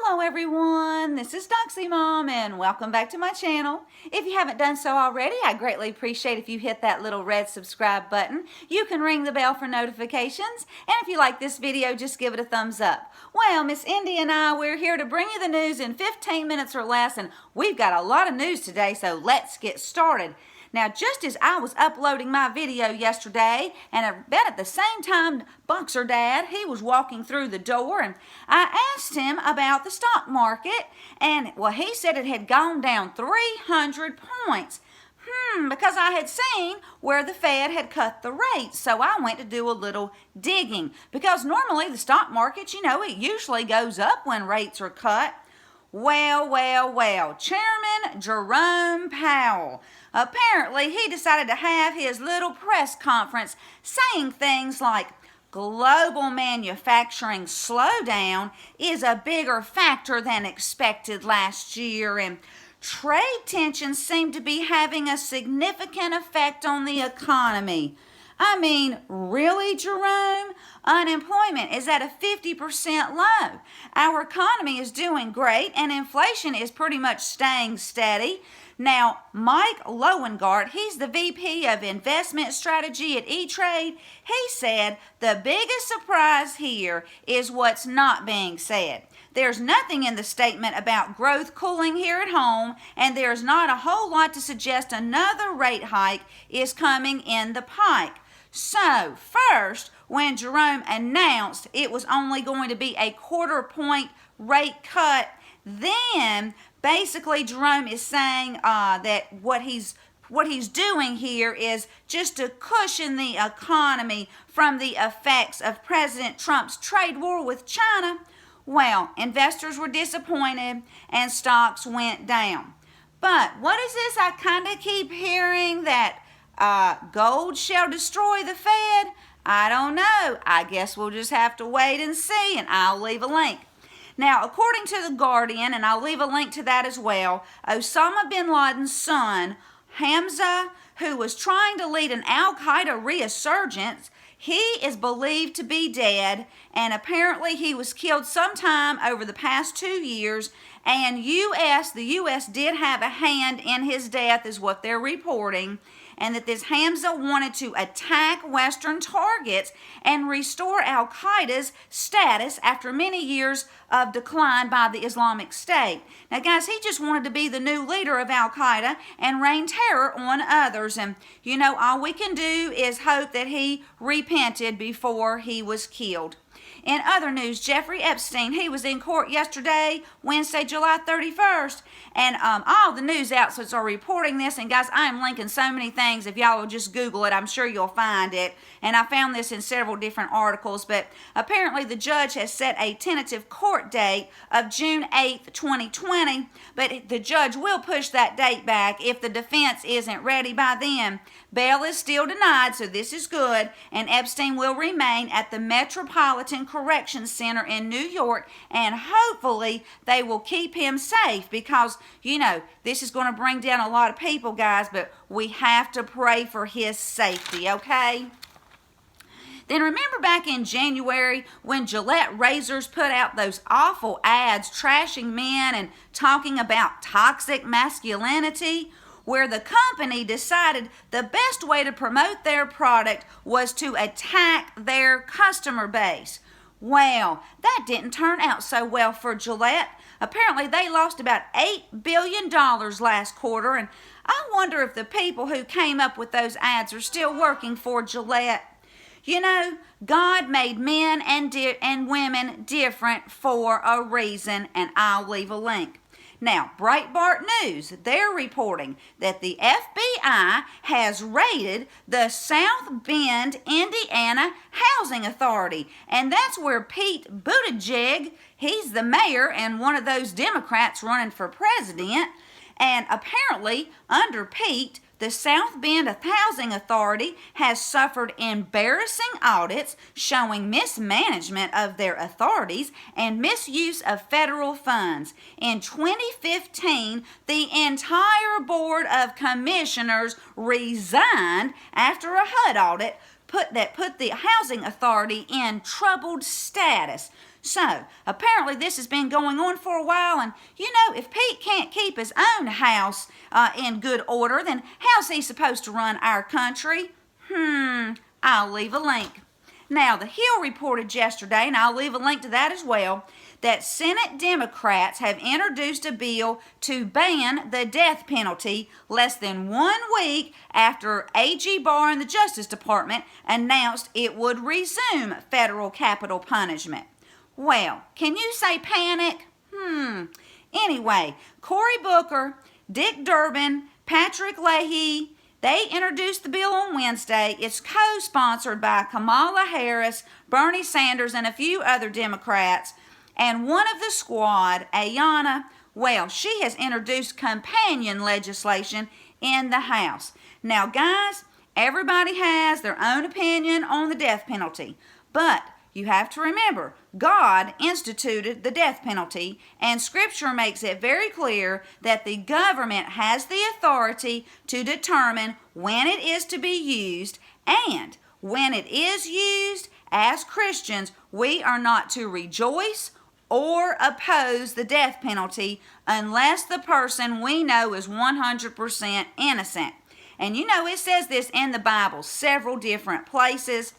Hello everyone, this is Doxy Mom and welcome back to my channel. If you haven't done so already, I greatly appreciate if you hit that little red subscribe button. You can ring the bell for notifications, and if you like this video, just give it a thumbs up. Well, Miss Indy and we're here to bring you the news in 15 minutes or less, and we've got a lot of news today, so let's get started. Now, just as I was uploading my video yesterday, and about at the same time, Boxer Dad, he was walking through the door, and I asked him about the stock market, and, well, he said it had gone down 300 points. Because I had seen where the Fed had cut the rates, so I went to do a little digging. Because normally the stock market, it usually goes up when rates are cut. Well, Chairman Jerome Powell, apparently he decided to have his little press conference saying things like, global manufacturing slowdown is a bigger factor than expected last year, and trade tensions seem to be having a significant effect on the economy. I mean, really, Jerome? Unemployment is at a 50% low. Our economy is doing great and inflation is pretty much staying steady. Now, Mike Lowengardt, he's the VP of Investment Strategy at E-Trade. He said the biggest surprise here is what's not being said. There's nothing in the statement about growth cooling here at home, and there's not a whole lot to suggest another rate hike is coming in the pike. So, first, when Jerome announced it was only going to be a quarter-point rate cut, then basically Jerome is saying that what he's doing here is just to cushion the economy from the effects of President Trump's trade war with China. Well, investors were disappointed and stocks went down. But what is this I kind of keep hearing that gold shall destroy the Fed? I don't know. I guess we'll just have to wait and see, and I'll leave a link. Now, according to The Guardian, and I'll leave a link to that as well, Osama bin Laden's son, Hamza, who was trying to lead an al-Qaeda resurgence, he is believed to be dead, and apparently he was killed sometime over the past 2 years, and the U.S. did have a hand in his death, is what they're reporting, and that this Hamza wanted to attack Western targets and restore al-Qaeda's status after many years of decline by the Islamic State. Now, guys, he just wanted to be the new leader of al-Qaeda and rain terror on others. And, all we can do is hope that he repented before he was killed. In other news, Jeffrey Epstein, he was in court yesterday, Wednesday, July 31st, and all the news outlets are reporting this, and guys, I am linking so many things. If y'all will just Google it, I'm sure you'll find it, and I found this in several different articles, but apparently the judge has set a tentative court date of June 8th, 2020, but the judge will push that date back if the defense isn't ready by then. Bail is still denied, so this is good, and Epstein will remain at the Metropolitan Correction Center in New York, and hopefully they will keep him safe because, this is going to bring down a lot of people, guys, but we have to pray for his safety, okay? Then remember back in January when Gillette razors put out those awful ads trashing men and talking about toxic masculinity? Where the company decided the best way to promote their product was to attack their customer base. Well, that didn't turn out so well for Gillette. Apparently, they lost about $8 billion last quarter, and I wonder if the people who came up with those ads are still working for Gillette. God made men and women different for a reason, and I'll leave a link. Now, Breitbart News, they're reporting that the FBI has raided the South Bend, Indiana Housing Authority, and that's where Pete Buttigieg, he's the mayor and one of those Democrats running for president, and apparently under Pete, the South Bend Housing Authority has suffered embarrassing audits showing mismanagement of their authorities and misuse of federal funds. In 2015, the entire Board of Commissioners resigned after a HUD audit put the housing authority in troubled status. So, apparently this has been going on for a while, and you know, if Pete can't keep his own house in good order, then how's he supposed to run our country? I'll leave a link. Now, The Hill reported yesterday, and I'll leave a link to that as well, that Senate Democrats have introduced a bill to ban the death penalty less than 1 week after AG Barr and the Justice Department announced it would resume federal capital punishment. Well, can you say panic? Anyway, Cory Booker, Dick Durbin, Patrick Leahy, they introduced the bill on Wednesday. It's co-sponsored by Kamala Harris, Bernie Sanders, and a few other Democrats. And one of the squad, Ayanna, well, she has introduced companion legislation in the House. Now, guys, everybody has their own opinion on the death penalty, but you have to remember, God instituted the death penalty, and Scripture makes it very clear that the government has the authority to determine when it is to be used, and when it is used, as Christians, we are not to rejoice or oppose the death penalty unless the person we know is 100% innocent. And you know, it says this in the Bible, several different places.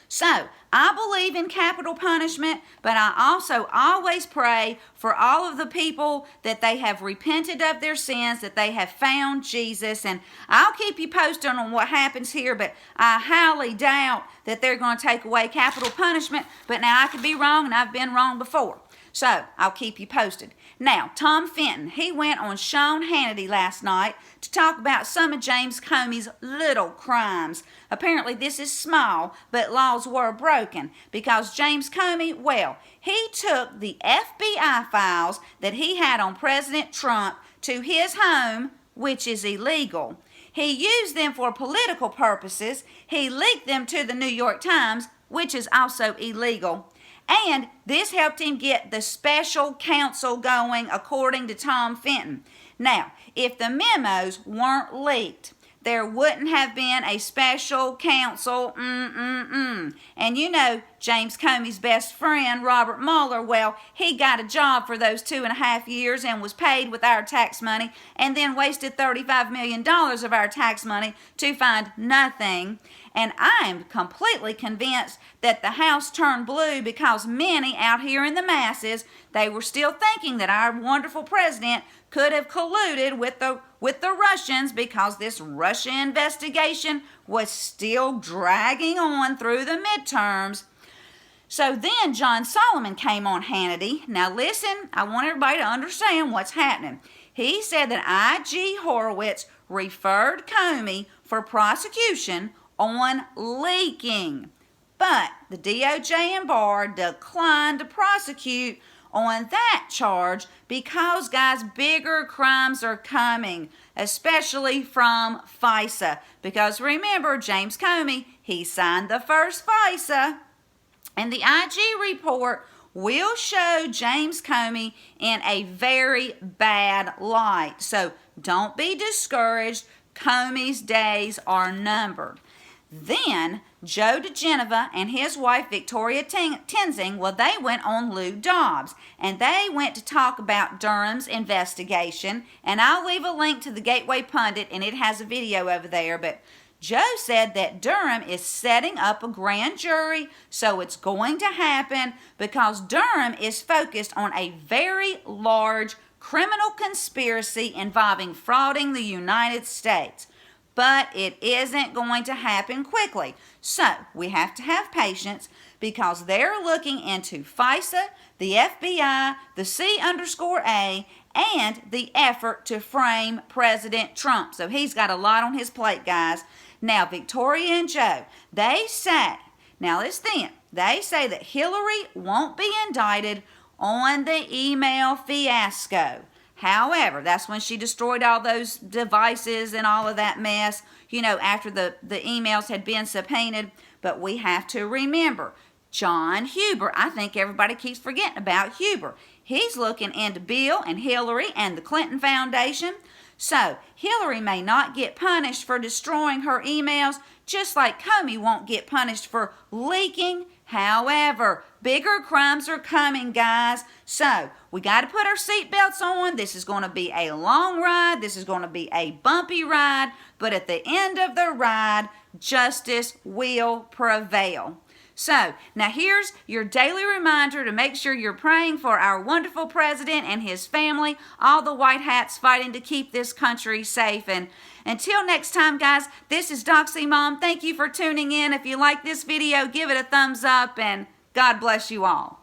So, I believe in capital punishment, but I also always pray for all of the people that they have repented of their sins, that they have found Jesus. And I'll keep you posted on what happens here, but I highly doubt that they're going to take away capital punishment. But now I could be wrong, and I've been wrong before. So, I'll keep you posted. Now, Tom Fenton, he went on Sean Hannity last night to talk about some of James Comey's little crimes. Apparently, this is small, but laws were broken because James Comey, well, he took the FBI files that he had on President Trump to his home, which is illegal. He used them for political purposes. He leaked them to the New York Times, which is also illegal. And this helped him get the special counsel going, according to Tom Fenton. Now, if the memos weren't leaked, there wouldn't have been a special counsel. And you know, James Comey's best friend, Robert Mueller, well, he got a job for those 2.5 years and was paid with our tax money and then wasted $35 million of our tax money to find nothing. And I'm completely convinced that the House turned blue because many out here in the masses, they were still thinking that our wonderful president could have colluded with the Russians because this Russia investigation was still dragging on through the midterms. So then John Solomon came on Hannity. Now listen, I want everybody to understand what's happening. He said that I.G. Horowitz referred Comey for prosecution on leaking. But the DOJ and Barr declined to prosecute on that charge because, guys, bigger crimes are coming, especially from FISA. Because remember, James Comey, he signed the first FISA. And the IG report will show James Comey in a very bad light. So don't be discouraged. Comey's days are numbered. Then Joe DeGeneva and his wife Victoria Tenzing, well, they went on Lou Dobbs, and they went to talk about Durham's investigation. And I'll leave a link to the Gateway Pundit, and it has a video over there. But Joe said that Durham is setting up a grand jury, so it's going to happen because Durham is focused on a very large criminal conspiracy involving frauding the United States. But it isn't going to happen quickly. So we have to have patience because they're looking into FISA, the FBI, the C_A, and the effort to frame President Trump. So he's got a lot on his plate, guys. Now, Victoria and Joe, they say that Hillary won't be indicted on the email fiasco. However, that's when she destroyed all those devices and all of that mess, you know, after the emails had been subpoenaed. But we have to remember, John Huber, I think everybody keeps forgetting about Huber. He's looking into Bill and Hillary and the Clinton Foundation. So, Hillary may not get punished for destroying her emails, just like Comey won't get punished for leaking. However, Bigger crimes are coming, guys. So we got to put our seatbelts on. This is going to be a long ride. This is going to be a bumpy ride. But at the end of the ride, justice will prevail. So, now here's your daily reminder to make sure you're praying for our wonderful president and his family, all the white hats fighting to keep this country safe. And until next time, guys, this is Doxy Mom. Thank you for tuning in. If you like this video, give it a thumbs up, and God bless you all.